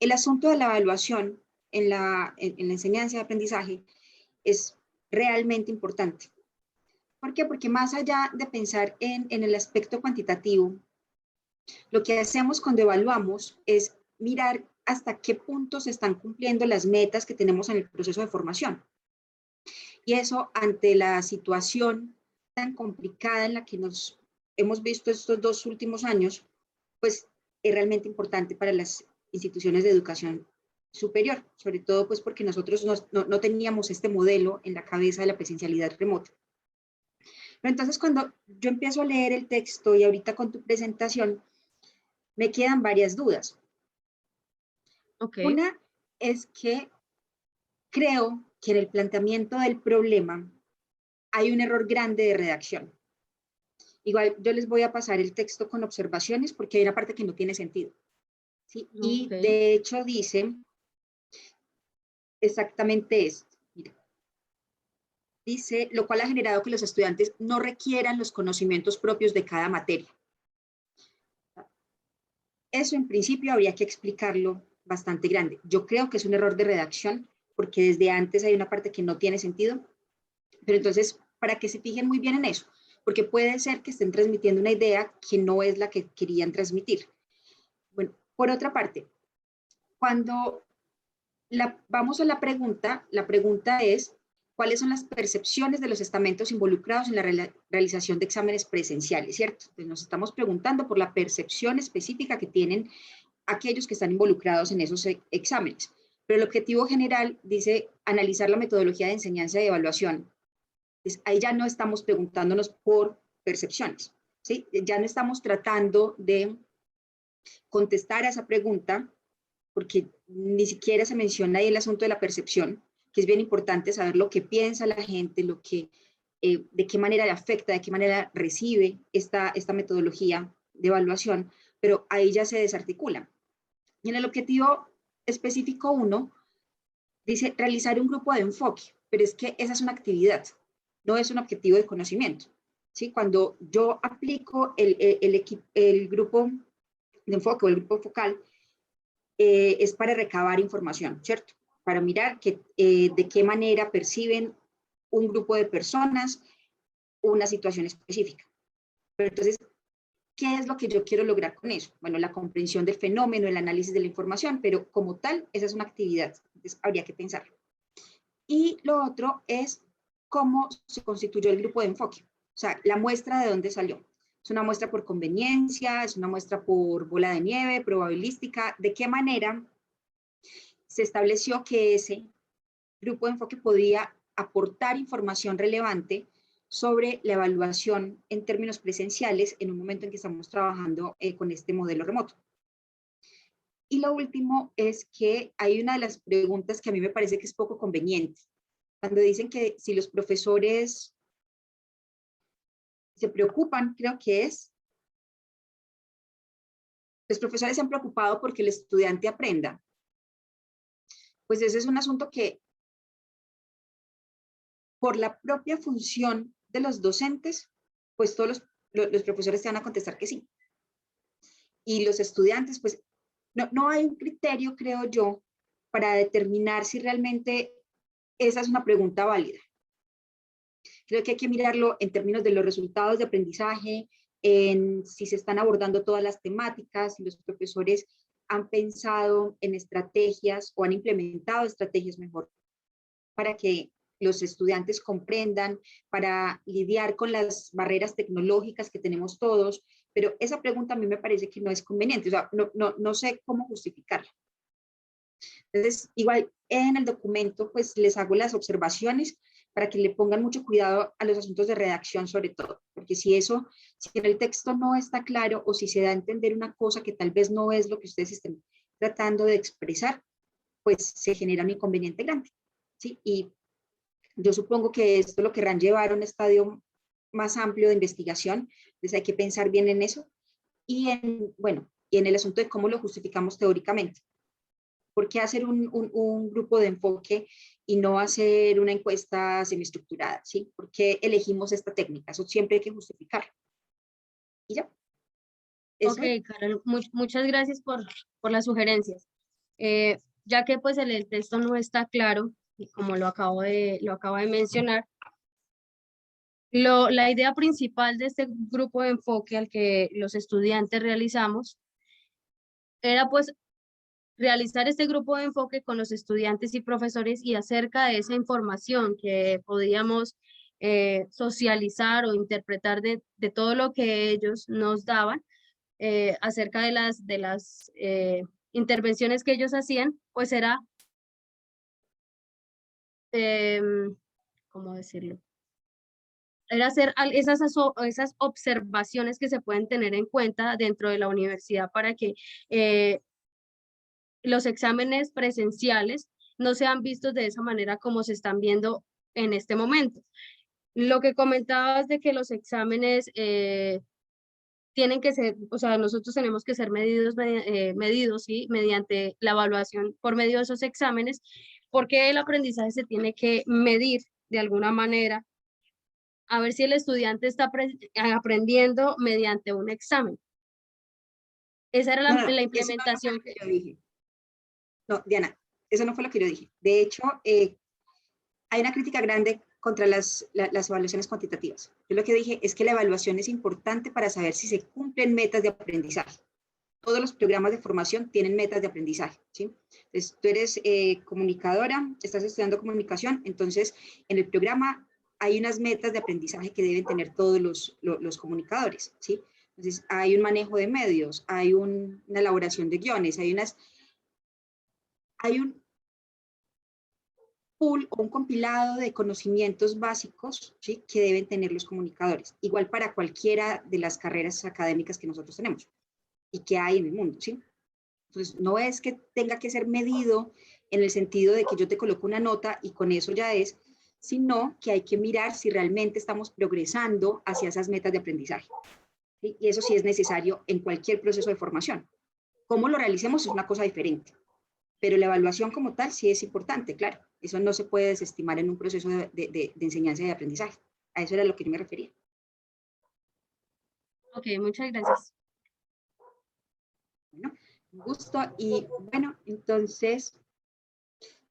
[SPEAKER 1] el asunto de la evaluación en la enseñanza y aprendizaje es realmente importante. ¿Por qué? Porque más allá de pensar en el aspecto cuantitativo, lo que hacemos cuando evaluamos es mirar hasta qué punto se están cumpliendo las metas que tenemos en el proceso de formación. Y eso ante la situación tan complicada en la que nos hemos visto estos 2 últimos años, pues es realmente importante para las instituciones de educación superior, sobre todo pues porque nosotros no teníamos este modelo en la cabeza de la presencialidad remota. Pero entonces cuando yo empiezo a leer el texto y ahorita con tu presentación, me quedan varias dudas.
[SPEAKER 5] Okay.
[SPEAKER 1] Una es que creo que en el planteamiento del problema hay un error grande de redacción. Igual yo les voy a pasar el texto con observaciones porque hay una parte que no tiene sentido. ¿Sí? Y
[SPEAKER 5] Okay.
[SPEAKER 1] de hecho dice exactamente esto. Mira. Dice, lo cual ha generado que los estudiantes no requieran los conocimientos propios de cada materia. Eso en principio habría que explicarlo bastante grande. Yo creo que es un error de redacción porque desde antes hay una parte que no tiene sentido, pero entonces, para que se fijen muy bien en eso, porque puede ser que estén transmitiendo una idea que no es la que querían transmitir. Bueno, por otra parte, cuando vamos a la pregunta es, ¿cuáles son las percepciones de los estamentos involucrados en la realización de exámenes presenciales, cierto? Entonces nos estamos preguntando por la percepción específica que tienen aquellos que están involucrados en esos exámenes. Pero el objetivo general dice analizar la metodología de enseñanza y evaluación. Entonces, ahí ya no estamos preguntándonos por percepciones, ¿sí? Ya no estamos tratando de contestar a esa pregunta porque ni siquiera se menciona ahí el asunto de la percepción, que es bien importante saber lo que piensa la gente, de qué manera le afecta, de qué manera recibe esta metodología de evaluación, pero ahí ya se desarticula. Y en el objetivo específico 1, dice realizar un grupo de enfoque, pero es que esa es una actividad, no es un objetivo de conocimiento. ¿Sí? Cuando yo aplico el grupo de enfoque o el grupo focal, es para recabar información, ¿cierto? Para mirar de qué manera perciben un grupo de personas una situación específica. Pero entonces, ¿qué es lo que yo quiero lograr con eso? Bueno, la comprensión del fenómeno, el análisis de la información, pero como tal, esa es una actividad, entonces habría que pensarlo. Y lo otro es cómo se constituyó el grupo de enfoque, o sea, la muestra de dónde salió. Es una muestra por conveniencia, es una muestra por bola de nieve, probabilística, de qué manera se estableció que ese grupo de enfoque podía aportar información relevante sobre la evaluación en términos presenciales en un momento en que estamos trabajando con este modelo remoto. Y lo último es que hay una de las preguntas que a mí me parece que es poco conveniente. Cuando dicen que si los profesores se preocupan, creo que es, los profesores se han preocupado porque el estudiante aprenda. Pues ese es un asunto que, por la propia función de los docentes, pues todos los profesores te van a contestar que sí. Y los estudiantes, pues no hay un criterio, creo yo, para determinar si realmente esa es una pregunta válida. Creo que hay que mirarlo en términos de los resultados de aprendizaje, en si se están abordando todas las temáticas, si los profesores han pensado en estrategias o han implementado estrategias mejor para que los estudiantes comprendan, para lidiar con las barreras tecnológicas que tenemos todos, pero esa pregunta a mí me parece que no es conveniente, o sea, no sé cómo justificarla. Entonces, igual en el documento, pues les hago las observaciones para que le pongan mucho cuidado a los asuntos de redacción sobre todo, porque si en el texto no está claro o si se da a entender una cosa que tal vez no es lo que ustedes estén tratando de expresar, pues se genera un inconveniente grande, ¿sí? Y yo supongo que esto lo querrán llevar a un estadio más amplio de investigación, entonces hay que pensar bien en eso y en el asunto de cómo lo justificamos teóricamente. ¿Por qué hacer un grupo de enfoque y no hacer una encuesta semiestructurada? ¿Sí? ¿Por qué elegimos esta técnica? Eso siempre hay que justificarlo. Y ya. Eso.
[SPEAKER 5] Ok, Carol, muchas gracias por las sugerencias. Ya que pues el texto no está claro, y como lo acabo de mencionar, la idea principal de este grupo de enfoque al que los estudiantes realizamos era pues realizar este grupo de enfoque con los estudiantes y profesores y acerca de esa información que podíamos socializar o interpretar de todo lo que ellos nos daban acerca de las intervenciones que ellos hacían, pues era, ¿cómo decirlo? Era hacer esas observaciones que se pueden tener en cuenta dentro de la universidad para que los exámenes presenciales no sean vistos de esa manera como se están viendo en este momento. Lo que comentabas de que los exámenes tienen que ser, o sea, nosotros tenemos que ser medidos ¿sí? Mediante la evaluación por medio de esos exámenes, porque el aprendizaje se tiene que medir de alguna manera, a ver si el estudiante está aprendiendo mediante un examen. Esa era la implementación
[SPEAKER 1] que yo dije. No, Diana, eso no fue lo que yo dije. De hecho, hay una crítica grande contra las evaluaciones cuantitativas. Yo lo que dije es que la evaluación es importante para saber si se cumplen metas de aprendizaje. Todos los programas de formación tienen metas de aprendizaje, ¿sí? Entonces, tú eres comunicadora, estás estudiando comunicación, entonces en el programa hay unas metas de aprendizaje que deben tener todos los comunicadores, ¿sí? Entonces, hay un manejo de medios, hay una elaboración de guiones, hay un pool o un compilado de conocimientos básicos, ¿sí? Que deben tener los comunicadores, igual para cualquiera de las carreras académicas que nosotros tenemos y que hay en el mundo, ¿sí? Entonces, no es que tenga que ser medido en el sentido de que yo te coloco una nota y con eso ya es, sino que hay que mirar si realmente estamos progresando hacia esas metas de aprendizaje, ¿sí? Y eso sí es necesario en cualquier proceso de formación. Cómo lo realicemos es una cosa diferente, pero la evaluación como tal sí es importante, claro. Eso no se puede desestimar en un proceso de enseñanza y de aprendizaje. A eso era lo que yo me refería.
[SPEAKER 5] Ok, muchas gracias.
[SPEAKER 1] Bueno, un gusto. Y bueno, entonces,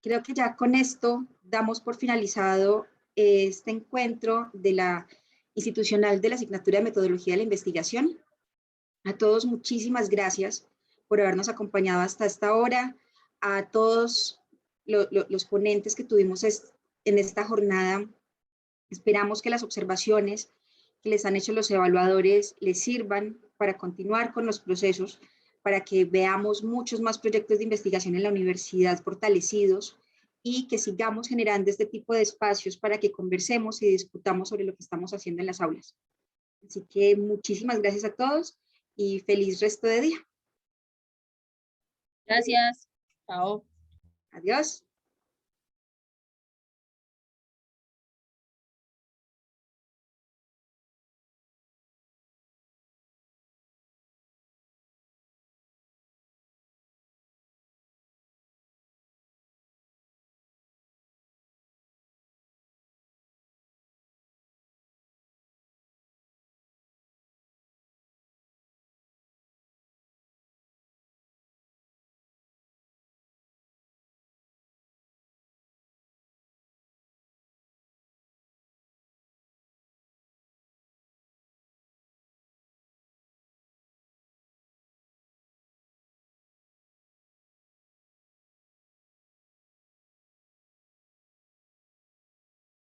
[SPEAKER 1] creo que ya con esto damos por finalizado este encuentro de la institucional de la asignatura de Metodología de la Investigación. A todos, muchísimas gracias por habernos acompañado hasta esta hora. A todos los ponentes que tuvimos en esta jornada, esperamos que las observaciones que les han hecho los evaluadores les sirvan para continuar con los procesos, para que veamos muchos más proyectos de investigación en la universidad fortalecidos y que sigamos generando este tipo de espacios para que conversemos y discutamos sobre lo que estamos haciendo en las aulas. Así que muchísimas gracias a todos y feliz resto de día.
[SPEAKER 5] Gracias. Chao.
[SPEAKER 1] Adiós.